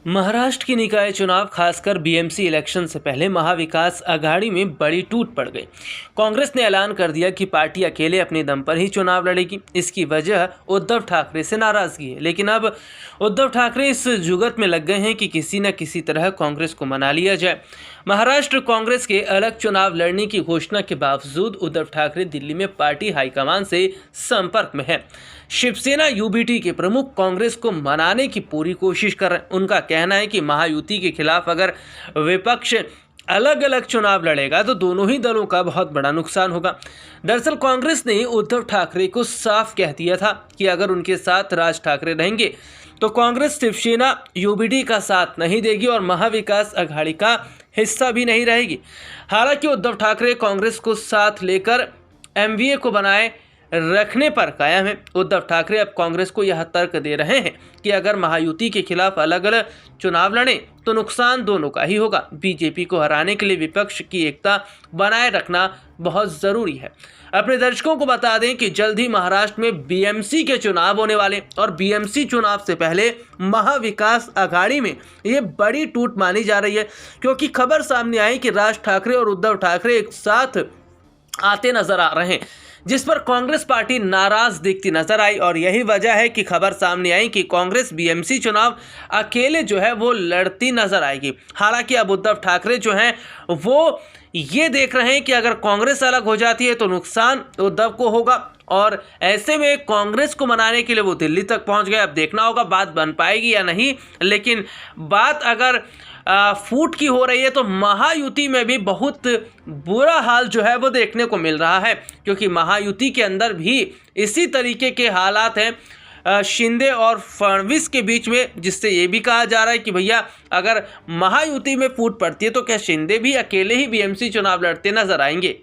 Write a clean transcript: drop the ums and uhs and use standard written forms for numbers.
महाराष्ट्र की निकाय चुनाव खासकर बीएमसी इलेक्शन से पहले महाविकास आघाड़ी में बड़ी टूट पड़ गई। कांग्रेस ने ऐलान कर दिया कि पार्टी अकेले अपने दम पर ही चुनाव लड़ेगी। इसकी वजह उद्धव ठाकरे से नाराजगी है, लेकिन अब उद्धव ठाकरे इस जुगत में लग गए हैं कि किसी न किसी तरह कांग्रेस को मना लिया जाए। महाराष्ट्र कांग्रेस के अलग चुनाव लड़ने की घोषणा के बावजूद उद्धव ठाकरे दिल्ली में पार्टी हाईकमान से संपर्क में है। शिवसेना यूबीटी के प्रमुख कांग्रेस को मनाने की पूरी कोशिश कर रहे हैं। उनका कहना है कि महायुति के खिलाफ अगर विपक्ष अलग अलग चुनाव लड़ेगा तो दोनों ही दलों का बहुत बड़ा नुकसान होगा। दरअसल कांग्रेस ने उद्धव ठाकरे को साफ कह दिया था कि अगर उनके साथ राज ठाकरे रहेंगे तो कांग्रेस शिवसेना यूबीटी का साथ नहीं देगी और महाविकास आघाड़ी का हिस्सा भी नहीं रहेगी। हालांकि उद्धव ठाकरे कांग्रेस को साथ लेकर एमवीए को बनाए रखने पर कायम है। उद्धव ठाकरे अब कांग्रेस को यह तर्क दे रहे हैं कि अगर महायुति के खिलाफ अलग अलग चुनाव लड़ें तो नुकसान दोनों का ही होगा। बीजेपी को हराने के लिए विपक्ष की एकता बनाए रखना बहुत ज़रूरी है। अपने दर्शकों को बता दें कि जल्द ही महाराष्ट्र में बीएमसी के चुनाव होने वाले और बीएमसी चुनाव से पहले महाविकास आघाड़ी में ये बड़ी टूट मानी जा रही है, क्योंकि खबर सामने आई कि राज ठाकरे और उद्धव ठाकरे एक साथ आते नजर आ रहे हैं, जिस पर कांग्रेस पार्टी नाराज दिखती नजर आई। और यही वजह है कि खबर सामने आई कि कांग्रेस बीएमसी चुनाव अकेले जो है वो लड़ती नजर आएगी। हालांकि अब उद्धव ठाकरे जो हैं वो ये देख रहे हैं कि अगर कांग्रेस अलग हो जाती है तो नुकसान उद्धव को होगा, और ऐसे में कांग्रेस को मनाने के लिए वो दिल्ली तक पहुंच गए। अब देखना होगा बात बन पाएगी या नहीं, लेकिन बात अगर फूट की हो रही है तो महायुति में भी बहुत बुरा हाल जो है वो देखने को मिल रहा है, क्योंकि महायुति के अंदर भी इसी तरीके के हालात हैं शिंदे और फडणवीस के बीच में, जिससे ये भी कहा जा रहा है कि भैया अगर महायुति में फूट पड़ती है तो क्या शिंदे भी अकेले ही बीएमसी चुनाव लड़ते नजर आएंगे।